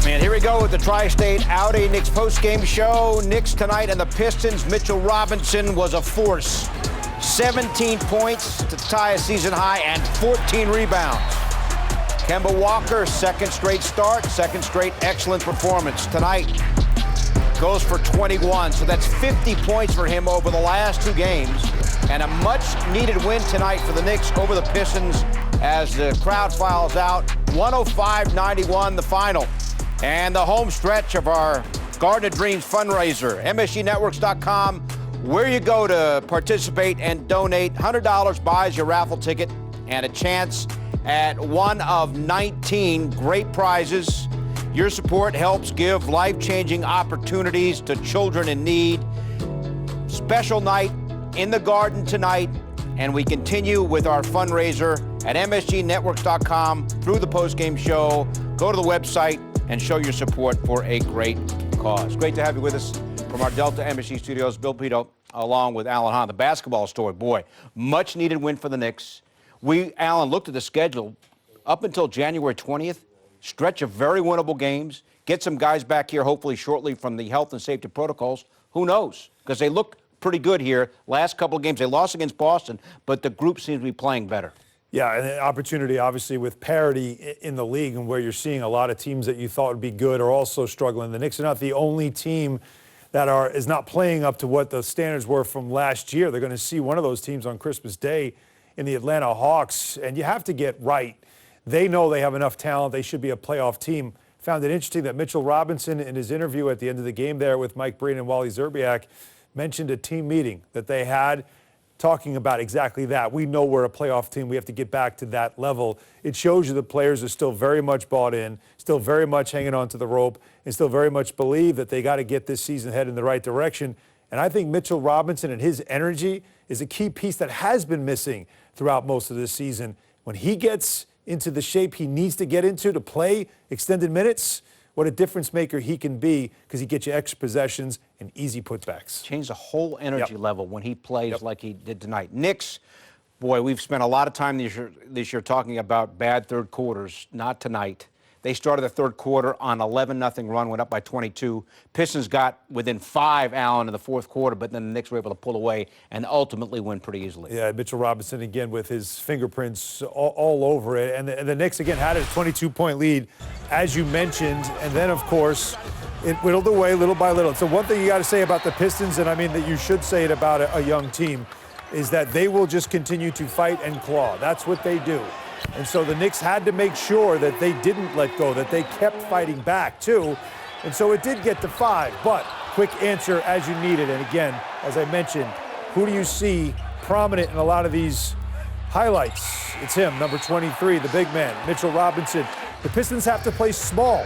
And here we go with the Tri-State Audi Knicks postgame show. Knicks tonight and the Pistons. Mitchell Robinson was a force. 17 points to tie a season high and 14 rebounds. Kemba Walker, second straight start, second straight excellent performance. Tonight goes for 21, so that's 50 points for him over the last two games. And a much-needed win tonight for the Knicks over the Pistons as the crowd files out. 105-91 the final. And the home stretch of our Garden of Dreams fundraiser, MSGNetworks.com, where you go to participate and donate. $100 buys your raffle ticket and a chance at one of 19 great prizes. Your support helps give life-changing opportunities to children in need. Special night in the Garden tonight, and we continue with our fundraiser at MSGNetworks.com through the postgame show. Go to the website and show your support for a great cause. Great to have you with us from our Delta MSG studios. Bill Pito, along with Alan Hahn. The basketball story, boy, much needed win for the Knicks. Alan, looked at the schedule up until January 20th, stretch of very winnable games, get some guys back here hopefully shortly from the health and safety protocols. Who knows? Because they look pretty good here. Last couple of games, they lost against Boston, but the group seems to be playing better. Yeah, and an opportunity, obviously, with parity in the league and where you're seeing a lot of teams that you thought would be good are also struggling. The Knicks are not the only team that is not playing up to what the standards were from last year. They're going to see one of those teams on Christmas Day in the Atlanta Hawks, and you have to get right. They know they have enough talent. They should be a playoff team. Found it interesting that Mitchell Robinson, in his interview at the end of the game there with Mike Breen and Wally Szczerbiak, mentioned a team meeting that they had talking about exactly that. We know we're a playoff team. We have to get back to that level. It shows you the players are still very much bought in, still very much hanging on to the rope, and still very much believe that they got to get this season headed in the right direction. And I think Mitchell Robinson and his energy is a key piece that has been missing throughout most of this season. When he gets into the shape he needs to get into to play extended minutes, what a difference maker he can be, because he gets you extra possessions and easy putbacks. Change the whole energy level when he plays like he did tonight. Knicks, boy, we've spent a lot of time this year talking about bad third quarters. Not tonight. They started the third quarter on 11-0 run, went up by 22. Pistons got within 5, Allen, in the fourth quarter, but then the Knicks were able to pull away and ultimately win pretty easily. Yeah, Mitchell Robinson again with his fingerprints all over it. And the Knicks again had a 22-point lead, as you mentioned. And then, of course, it whittled away little by little. So one thing you got to say about the Pistons, and I mean that you should say it about a young team, is that they will just continue to fight and claw. That's what they do. And so the Knicks had to make sure that they didn't let go, that they kept fighting back, too. And so it did get to 5, but quick answer as you needed. And again, as I mentioned, who do you see prominent in a lot of these highlights? It's him, number 23, the big man, Mitchell Robinson. The Pistons have to play small.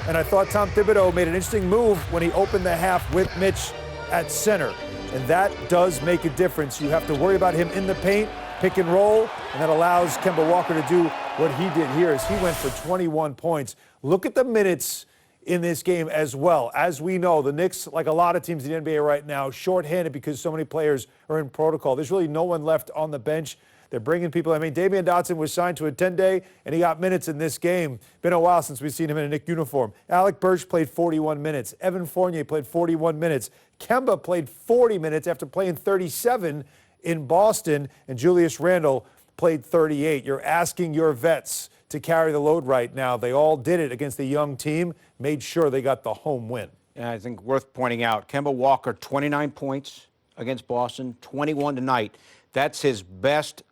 And I thought Tom Thibodeau made an interesting move when he opened the half with Mitch at center. And that does make a difference. You have to worry about him in the paint, pick and roll, and that allows Kemba Walker to do what he did here as he went for 21 points. Look at the minutes in this game as well. As we know, the Knicks, like a lot of teams in the NBA right now, shorthanded because so many players are in protocol. There's really no one left on the bench. They're bringing people. I mean, Damian Dotson was signed to a 10-day, and he got minutes in this game. Been a while since we've seen him in a Knick uniform. Alec Burks played 41 minutes. Evan Fournier played 41 minutes. Kemba played 40 minutes after playing 37 in Boston, and Julius Randle played 38. You're asking your vets to carry the load right now. They all did it against the young team, made sure they got the home win. And I think worth pointing out, Kemba Walker, 29 points against Boston, 21 tonight. That's his best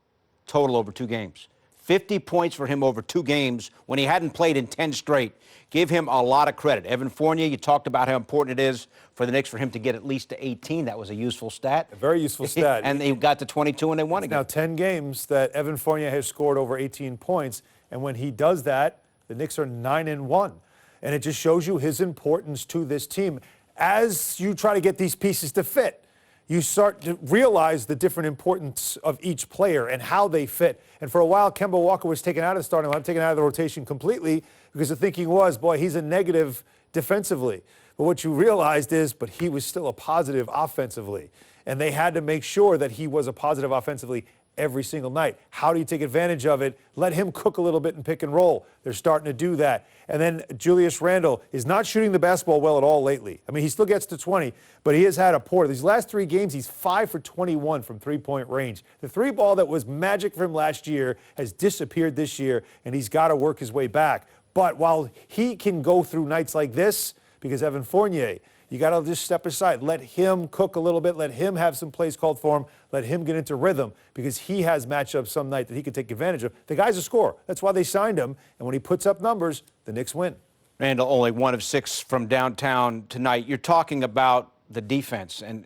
total over 2 games. 50 points for him over 2 games when he hadn't played in 10 straight. Give him a lot of credit. Evan Fournier, you talked about how important it is for the Knicks for him to get at least to 18. That was a useful stat. A very useful stat. And they got to 22 and they won again. Now 10 games that Evan Fournier has scored over 18 points. And when he does that, the Knicks are 9-1. And it just shows you his importance to this team. As you try to get these pieces to fit, you start to realize the different importance of each player and how they fit. And for a while, Kemba Walker was taken out of the starting lineup, taken out of the rotation completely, because the thinking was, boy, he's a negative defensively. But what you realized is, but he was still a positive offensively. And they had to make sure that he was a positive offensively every single night. How do you take advantage of it? Let him cook a little bit in pick and roll. They're starting to do that. And then Julius Randle is not shooting the basketball well at all lately. I mean, he still gets to 20, but he has had a poor. These last 3 games, he's 5 for 21 from three-point range. The three ball that was magic for him last year has disappeared this year, and he's got to work his way back. But while he can go through nights like this, because Evan Fournier, you got to just step aside. Let him cook a little bit. Let him have some plays called for him. Let him get into rhythm because he has matchups some night that he could take advantage of. The guy's a scorer. That's why they signed him. And when he puts up numbers, the Knicks win. Randle only 1 of 6 from downtown tonight. You're talking about the defense, and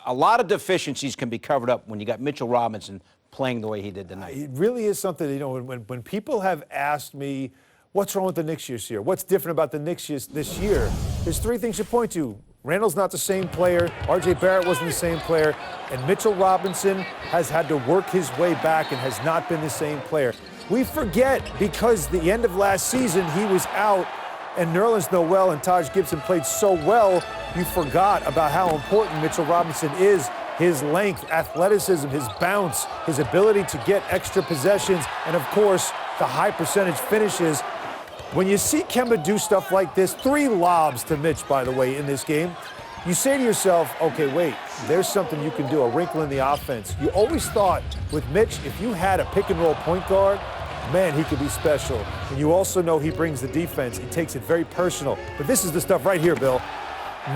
a lot of deficiencies can be covered up when you got Mitchell Robinson playing the way he did tonight. It really is something, when people have asked me, what's wrong with the Knicks this year? What's different about the Knicks this year? There's 3 things you point to. Randle's not the same player. R.J. Barrett wasn't the same player. And Mitchell Robinson has had to work his way back and has not been the same player. We forget because the end of last season, he was out, and Nerlens Noel and Taj Gibson played so well, you forgot about how important Mitchell Robinson is. His length, athleticism, his bounce, his ability to get extra possessions, and of course, the high percentage finishes. When you see Kemba do stuff like this, 3 lobs to Mitch, by the way, in this game, you say to yourself, okay, wait, there's something you can do, a wrinkle in the offense. You always thought with Mitch, if you had a pick-and-roll point guard, man, he could be special. And you also know he brings the defense. He takes it very personal. But this is the stuff right here, Bill.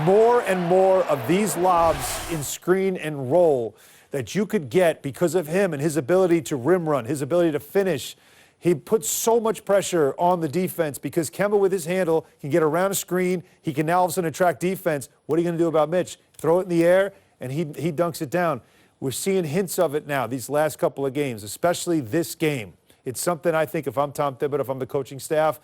More and more of these lobs in screen and roll that you could get because of him and his ability to rim run, his ability to finish. He puts so much pressure on the defense because Kemba with his handle can get around a screen. He can now all of a sudden attract defense. What are you going to do about Mitch? Throw it in the air, and he dunks it down. We're seeing hints of it now these last couple of games, especially this game. It's something I think if I'm Tom Thibodeau, if I'm the coaching staff,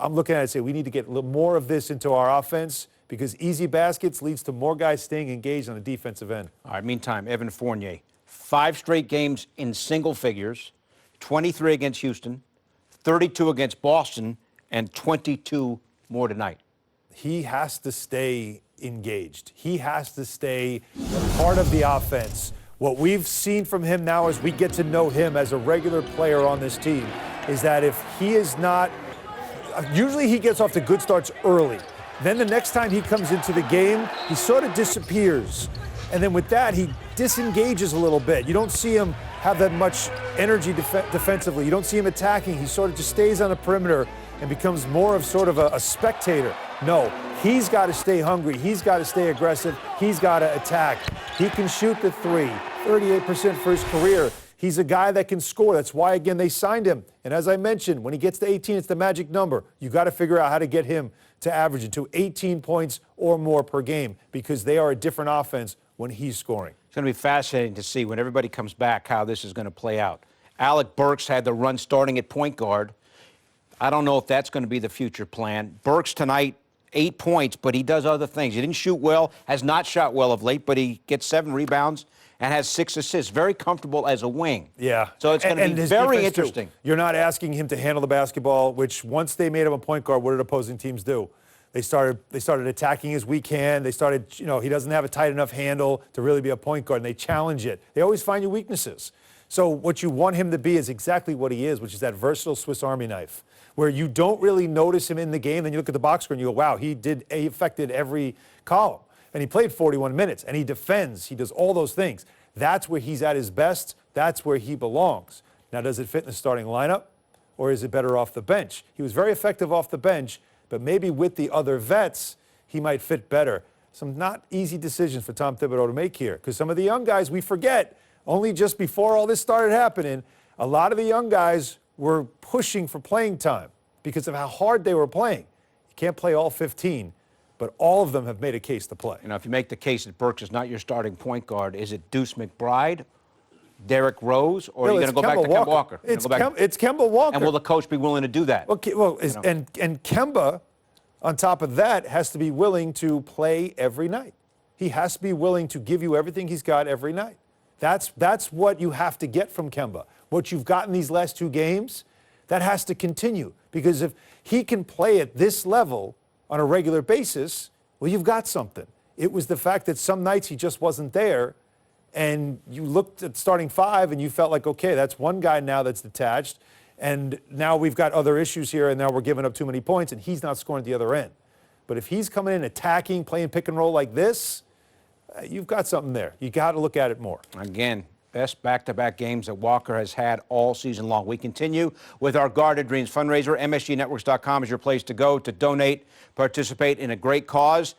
I'm looking at it and say we need to get a little more of this into our offense because easy baskets leads to more guys staying engaged on the defensive end. All right, meantime, Evan Fournier, 5 straight games in single figures. 23 against Houston, 32 against Boston, and 22 more tonight. He has to stay engaged. He has to stay part of the offense. What we've seen from him now as we get to know him as a regular player on this team is that if he is not, usually he gets off to good starts early. Then the next time he comes into the game, he sort of disappears. And then with that, he disengages a little bit. You don't see him have that much energy defensively. You don't see him attacking. He sort of just stays on the perimeter and becomes more of sort of a spectator. No, he's got to stay hungry. He's got to stay aggressive. He's got to attack. He can shoot the 3, 38% for his career. He's a guy that can score. That's why, again, they signed him. And as I mentioned, when he gets to 18, it's the magic number. You got to figure out how to get him to average it to 18 points or more per game because they are a different offense when he's scoring. It's going to be fascinating to see when everybody comes back how this is going to play out. Alec Burks had the run starting at point guard. I don't know if that's going to be the future plan. Burks tonight, 8 points, but he does other things. He didn't shoot well, has not shot well of late, but he gets 7 rebounds and has 6 assists. Very comfortable as a wing. Yeah. So it's going to be very interesting. Too. You're not asking him to handle the basketball, which once they made him a point guard, what did opposing teams do? They started attacking his weak hand. They started, he doesn't have a tight enough handle to really be a point guard, and they challenge it. They always find you weaknesses. So what you want him to be is exactly what he is, which is that versatile Swiss Army knife, where you don't really notice him in the game, then you look at the box score and you go, wow, he affected every column. And he played 41 minutes, and he defends. He does all those things. That's where he's at his best. That's where he belongs. Now, does it fit in the starting lineup, or is it better off the bench? He was very effective off the bench, but maybe with the other vets, he might fit better. Some not easy decisions for Tom Thibodeau to make here, because some of the young guys, we forget, only just before all this started happening, a lot of the young guys were pushing for playing time because of how hard they were playing. You can't play all 15, but all of them have made a case to play. If you make the case that Burks is not your starting point guard, is it Deuce McBride, Derrick Rose, or are you going to go back to Kemba Walker? It's Kemba Walker. And will the coach be willing to do that? Okay, and Kemba, on top of that, has to be willing to play every night. He has to be willing to give you everything he's got every night. That's what you have to get from Kemba. What you've gotten these last 2 games, that has to continue. Because if he can play at this level on a regular basis, well, you've got something. It was the fact that some nights he just wasn't there and you looked at starting five and you felt like, okay, that's one guy now that's detached, and now we've got other issues here, and now we're giving up too many points, and he's not scoring at the other end. But if he's coming in attacking, playing pick and roll like this, you've got something there. You got to look at it more. Again, best back-to-back games that Walker has had all season long. We continue with our Guarded Dreams fundraiser. MSGNetworks.com is your place to go to donate, participate in a great cause.